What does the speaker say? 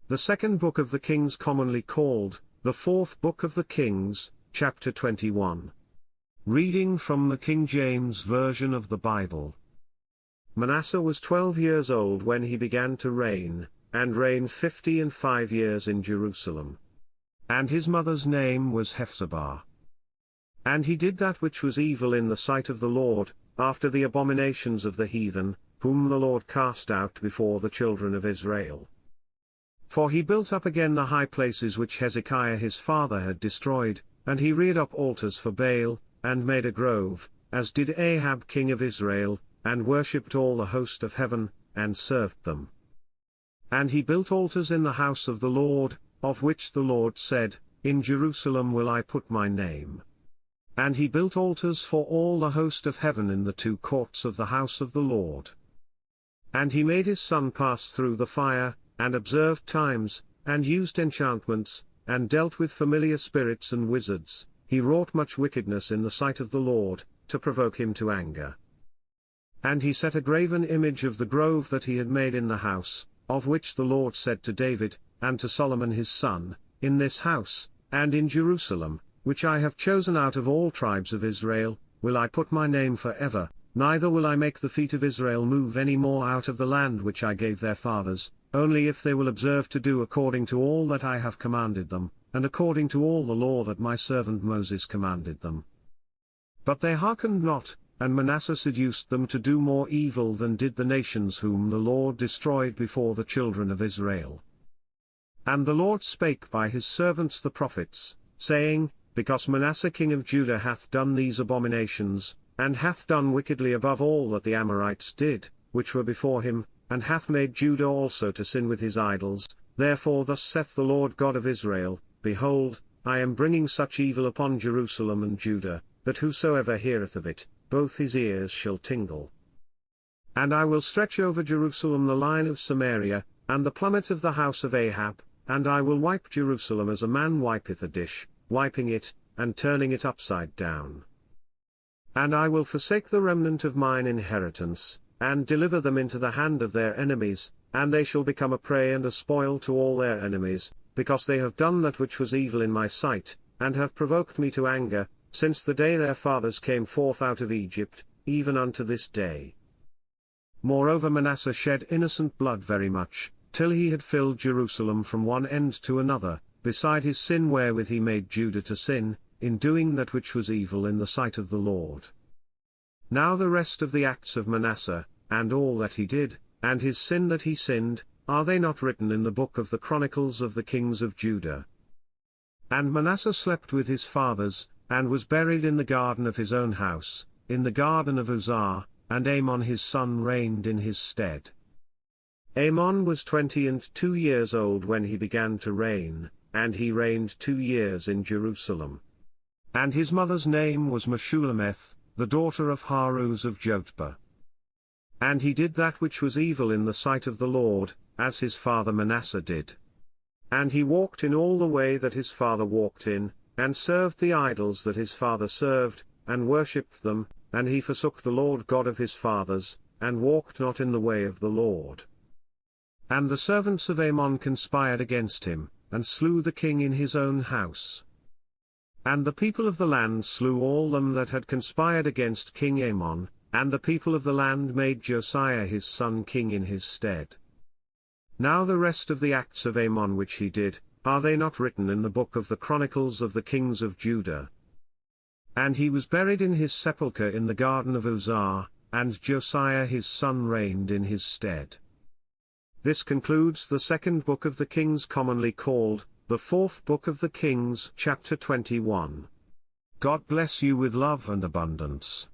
The second book of the Kings, commonly called the fourth book of the Kings, chapter 21. Reading from the King James Version of the Bible. Manasseh was 12 years old when he began to reign, and reigned 55 years in Jerusalem. And his mother's name was Hephzibah. And he did that which was evil in the sight of the Lord, after the abominations of the heathen, whom the Lord cast out before the children of Israel. For he built up again the high places which Hezekiah his father had destroyed, and he reared up altars for Baal, and made a grove, as did Ahab king of Israel, and worshipped all the host of heaven, and served them. And he built altars in the house of the Lord, of which the Lord said, In Jerusalem will I put my name. And he built altars for all the host of heaven in the two courts of the house of the Lord. And he made his son pass through the fire, and observed times, and used enchantments, and dealt with familiar spirits and wizards. He wrought much wickedness in the sight of the Lord, to provoke him to anger. And he set a graven image of the grove that he had made in the house, of which the Lord said to David, and to Solomon his son, In this house, and in Jerusalem, which I have chosen out of all tribes of Israel, will I put my name for ever, neither will I make the feet of Israel move any more out of the land which I gave their fathers, only if they will observe to do according to all that I have commanded them, and according to all the law that my servant Moses commanded them. But they hearkened not, and Manasseh seduced them to do more evil than did the nations whom the Lord destroyed before the children of Israel. And the Lord spake by his servants the prophets, saying, Because Manasseh king of Judah hath done these abominations, and hath done wickedly above all that the Amorites did, which were before him, and hath made Judah also to sin with his idols, therefore thus saith the Lord God of Israel, Behold, I am bringing such evil upon Jerusalem and Judah, that whosoever heareth of it, both his ears shall tingle. And I will stretch over Jerusalem the line of Samaria, and the plummet of the house of Ahab, and I will wipe Jerusalem as a man wipeth a dish, wiping it, and turning it upside down. And I will forsake the remnant of mine inheritance, and deliver them into the hand of their enemies, and they shall become a prey and a spoil to all their enemies, because they have done that which was evil in my sight, and have provoked me to anger, since the day their fathers came forth out of Egypt, even unto this day. Moreover Manasseh shed innocent blood very much, till he had filled Jerusalem from one end to another, beside his sin wherewith he made Judah to sin, in doing that which was evil in the sight of the Lord. Now the rest of the acts of Manasseh, and all that he did, and his sin that he sinned, are they not written in the book of the Chronicles of the kings of Judah? And Manasseh slept with his fathers, and was buried in the garden of his own house, in the garden of Uzzah, and Amon his son reigned in his stead. Amon was 22 years old when he began to reign, and he reigned 2 years in Jerusalem. And his mother's name was Meshullemeth, the daughter of Haruz of Jotbah. And he did that which was evil in the sight of the Lord, as his father Manasseh did. And he walked in all the way that his father walked in, and served the idols that his father served, and worshipped them, and he forsook the Lord God of his fathers, and walked not in the way of the Lord. And the servants of Amon conspired against him, and slew the king in his own house. And the people of the land slew all them that had conspired against King Amon, and the people of the land made Josiah his son king in his stead. Now the rest of the acts of Amon which he did, are they not written in the book of the Chronicles of the kings of Judah? And he was buried in his sepulchre in the garden of Uzzah, and Josiah his son reigned in his stead. This concludes the second book of the Kings, commonly called the fourth book of the Kings, chapter 21. God bless you with love and abundance.